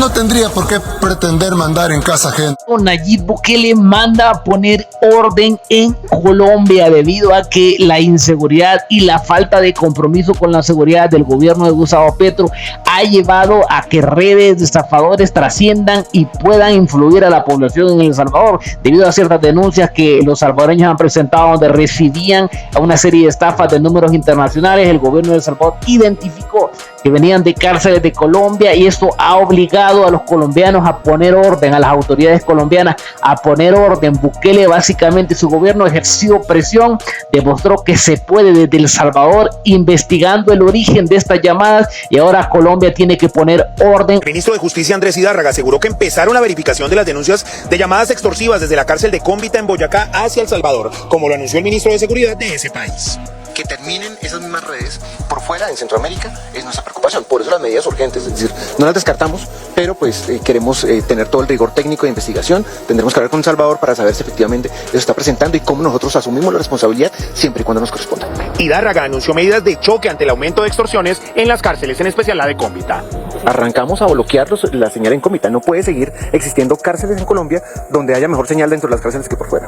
No tendría por qué pretender mandar en casa gente. Nayib Bukele manda a poner orden en Colombia debido a que la inseguridad y la falta de compromiso con la seguridad del gobierno de Gustavo Petro ha llevado a que redes de estafadores trasciendan y puedan influir a la población en El Salvador debido a ciertas denuncias que los salvadoreños han presentado donde recibían a una serie de estafas de números internacionales. El gobierno de El Salvador identificó que venían de cárceles de Colombia y esto ha obligado a los colombianos a poner orden, a las autoridades colombianas a poner orden. Bukele básicamente su gobierno ejerció presión, demostró que se puede desde El Salvador investigando el origen de estas llamadas y ahora Colombia tiene que poner orden. El ministro de Justicia Andrés Hidárraga aseguró que empezaron la verificación de las denuncias de llamadas extorsivas desde la cárcel de Cómbita en Boyacá hacia El Salvador, como lo anunció el ministro de Seguridad de ese país. Que terminen esas mismas redes por fuera en Centroamérica es nuestra preocupación, por eso las medidas urgentes, es decir, no las descartamos, pero pues queremos tener todo el rigor técnico de investigación, tendremos que hablar con El Salvador para saber si efectivamente eso está presentando y cómo nosotros asumimos la responsabilidad siempre y cuando nos corresponda. Hidárraga anunció medidas de choque ante el aumento de extorsiones en las cárceles, en especial la de Cómbita. Arrancamos a bloquear la señal en Cómbita, no puede seguir existiendo cárceles en Colombia donde haya mejor señal dentro de las cárceles que por fuera.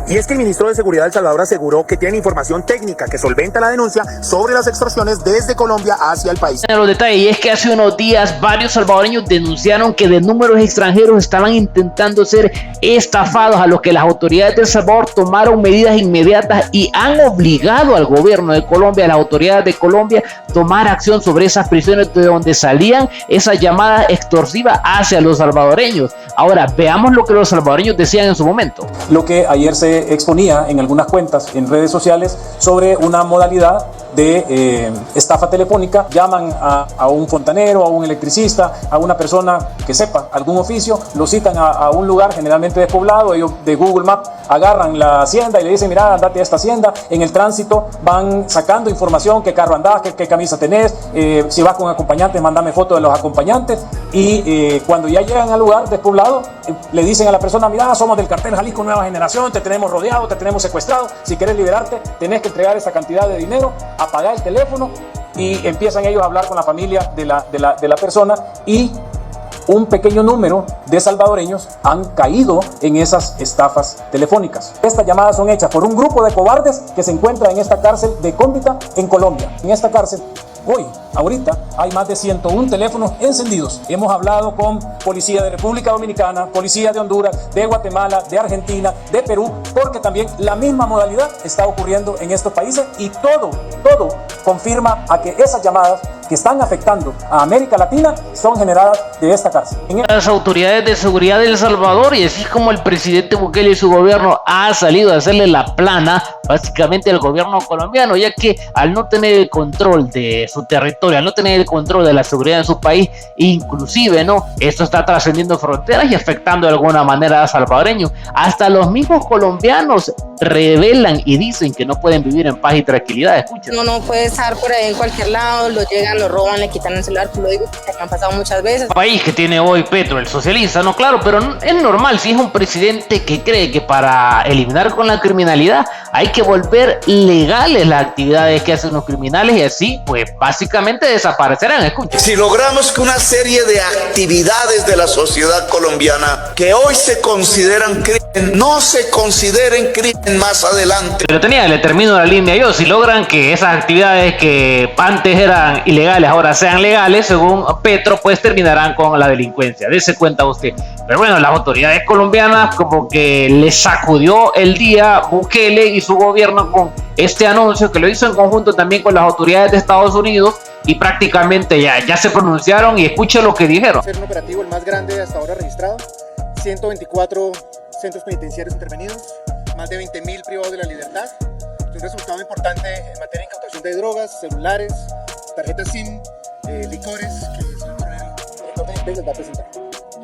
Y es que el ministro de Seguridad de El Salvador aseguró que tienen información técnica que solventa la denuncia sobre las extorsiones desde Colombia hacia el país. Los detalles, y es que hace unos días varios salvadoreños denunciaron que de números extranjeros estaban intentando ser estafados, a los que las autoridades de El Salvador tomaron medidas inmediatas y han obligado al gobierno de Colombia, a las autoridades de Colombia, tomar acción sobre esas prisiones de donde salían esas llamadas extorsivas hacia los salvadoreños. Ahora, veamos lo que los salvadoreños decían en su momento. Lo que ayer se exponía en algunas cuentas en redes sociales sobre una modalidad de estafa telefónica. Llaman a un fontanero, a un electricista, a una persona que sepa algún oficio, lo citan a un lugar generalmente despoblado. Ellos de Google Maps agarran la hacienda y le dicen: mira, andate a esta hacienda. En el tránsito van sacando información: qué carro andás, qué camisa tenés, si vas con acompañantes, mándame fotos de los acompañantes. Y cuando ya llegan al lugar despoblado, le dicen a la persona: mira, somos del cartel Jalisco Nueva Generación, te tenemos rodeado, te tenemos secuestrado, si querés liberarte tenés que entregar esa cantidad de dinero, apagar el teléfono. Y empiezan ellos a hablar con la familia de la persona, y un pequeño número de salvadoreños han caído en esas estafas telefónicas. Estas llamadas son hechas por un grupo de cobardes que se encuentra en esta cárcel de Cómbita, en Colombia. En esta cárcel, ahorita, hay más de 101 teléfonos encendidos. Hemos hablado con policía de República Dominicana, policía de Honduras, de Guatemala, de Argentina, de Perú, porque también la misma modalidad está ocurriendo en estos países, y todo confirma a que esas llamadas que están afectando a América Latina son generadas de esta cárcel. Las autoridades de seguridad de El Salvador, y así como el presidente Bukele y su gobierno, ha salido a hacerle la plana básicamente al gobierno colombiano, ya que al no tener el control de su territorio, al no tener el control de la seguridad en su país, inclusive esto está trascendiendo fronteras y afectando de alguna manera a salvadoreños. Hasta los mismos colombianos revelan y dicen que no pueden vivir en paz y tranquilidad. Escuchen. No puede estar por ahí en cualquier lado, lo llegan, lo roban, le quitan el celular, lo digo porque me han pasado muchas veces. País que tiene hoy Petro, el socialista, claro, pero es normal si es un presidente que cree que para eliminar con la criminalidad hay que volver legales las actividades que hacen los criminales, y así pues básicamente desaparecerán. Escuchen. Si logramos que una serie de actividades de la sociedad colombiana que hoy se consideran crimen no se consideren crimen más adelante. Pero le termino la línea yo. Si logran que esas actividades que antes eran ilegales ahora sean legales, según Petro, pues terminarán con la delincuencia. Dese cuenta usted. Pero bueno, las autoridades colombianas como que les sacudió el día Bukele y su gobierno con este anuncio, que lo hizo en conjunto también con las autoridades de Estados Unidos, y prácticamente ya se pronunciaron, y escuchen lo que dijeron. Ser un operativo el más grande hasta ahora registrado, 124 centros penitenciarios intervenidos, más de 20.000 privados de la libertad. Es un resultado importante en materia de incautación de drogas, celulares, tarjetas SIM, licores, que el señor coronel les va a presentar.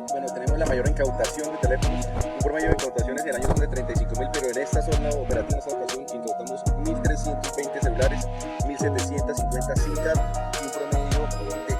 Bueno, tenemos la mayor incautación de teléfonos, un promedio de incautaciones en el año son de 35.000, pero en esta zona operativa, en esta ocasión, incautamos 1.320 celulares, 1.750 SIM card y un promedio de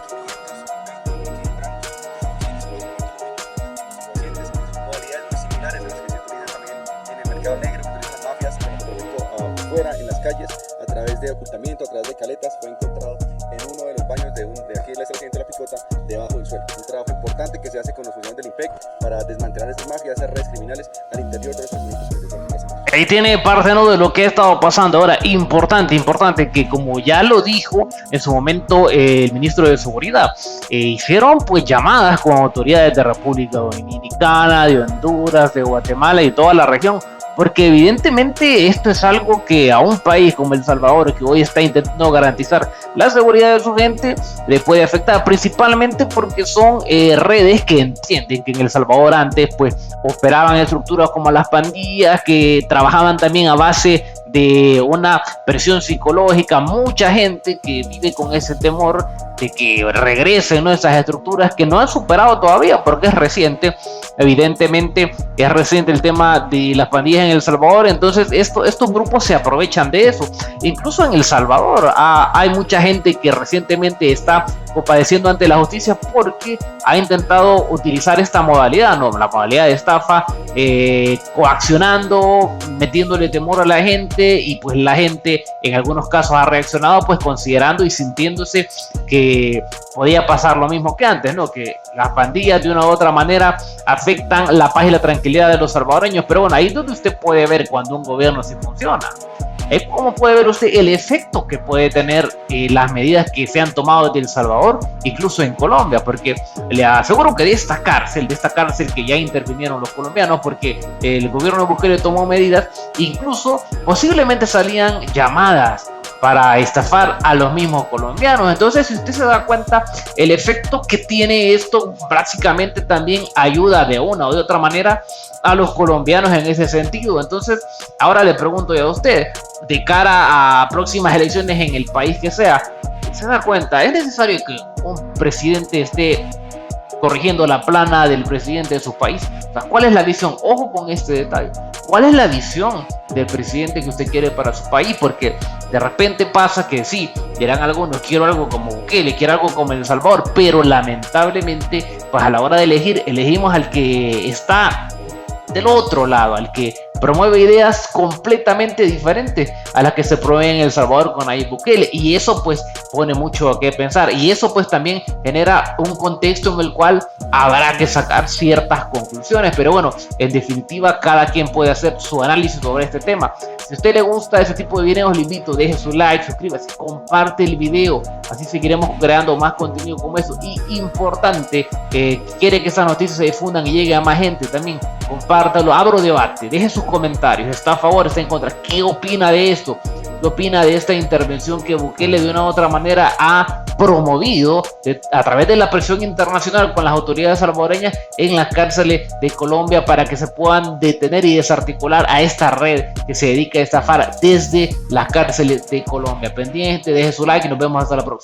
500 modalidades muy similares a las que se utilizan también en el mercado negro, que utilizan las mafias, el narcotráfico afuera, en las calles, a través de ocultamiento, a través de caletas. Fue encontrado en uno de los baños de aquí del establecimiento de La Picota, debajo del suelo. Un trabajo importante. importante que se hace con los funcionarios del IMPEC para desmantelar esas mafias, esas redes criminales al interior de los establecimientos penitenciarios. Ahí tiene parte, ¿no?, de lo que ha estado pasando. Ahora, importante que como ya lo dijo en su momento el ministro de Seguridad, hicieron pues llamadas con autoridades de República Dominicana, de Honduras, de Guatemala y toda la región, porque evidentemente esto es algo que a un país como El Salvador, que hoy está intentando garantizar la seguridad de su gente, le puede afectar, principalmente porque son redes que entienden que en El Salvador antes pues operaban estructuras como las pandillas, que trabajaban también a base de una presión psicológica. Mucha gente que vive con ese temor de que regresen, ¿no?, esas estructuras que no han superado todavía porque es reciente. Evidentemente es reciente el tema de las pandillas en El Salvador, entonces estos grupos se aprovechan de eso. Incluso en El Salvador hay mucha gente que recientemente está compadeciendo ante la justicia porque ha intentado utilizar esta modalidad, ¿no?, la modalidad de estafa, coaccionando, metiéndole temor a la gente, y pues la gente en algunos casos ha reaccionado pues considerando y sintiéndose que podía pasar lo mismo que antes, ¿no?, que las pandillas de una u otra manera afectan la paz y la tranquilidad de los salvadoreños. Pero bueno, ahí es donde usted puede ver cuando un gobierno sí funciona. ¿Cómo puede ver usted el efecto que puede tener las medidas que se han tomado desde El Salvador, incluso en Colombia? Porque le aseguro que de esta cárcel que ya intervinieron los colombianos, porque el gobierno de Bukele tomó medidas, incluso posiblemente salían llamadas para estafar a los mismos colombianos. Entonces, si usted se da cuenta, el efecto que tiene esto básicamente también ayuda de una o de otra manera a los colombianos en ese sentido. Entonces, ahora le pregunto yo a usted, de cara a próximas elecciones en el país que sea, ¿se da cuenta? ¿Es necesario que un presidente esté corrigiendo la plana del presidente de su país? O sea, ¿cuál es la visión? Ojo con este detalle. ¿Cuál es la visión del presidente que usted quiere para su país? Porque de repente pasa que sí, dirán algunos, quiero algo como Bukele, quiero algo como El Salvador, pero lamentablemente, pues a la hora de elegir, elegimos al que está del otro lado, al que promueve ideas completamente diferentes a las que se promueven en El Salvador con Nayib Bukele, y eso pues pone mucho a qué pensar, y eso pues también genera un contexto en el cual habrá que sacar ciertas conclusiones. Pero bueno, en definitiva cada quien puede hacer su análisis sobre este tema. Si a usted le gusta ese tipo de videos, le invito, deje su like, suscríbase, comparte el video, así seguiremos creando más contenido como eso. Y importante, quiere que esas noticias se difundan y llegue a más gente, también compártalo, abro debate, deje sus comentarios, está a favor, está en contra, ¿qué opina de esto? ¿Qué opina de esta intervención que Bukele de una u otra manera ha promovido a través de la presión internacional con las autoridades salvadoreñas en las cárceles de Colombia, para que se puedan detener y desarticular a esta red que se dedica a estafar desde las cárceles de Colombia? Pendiente, deje su like y nos vemos hasta la próxima.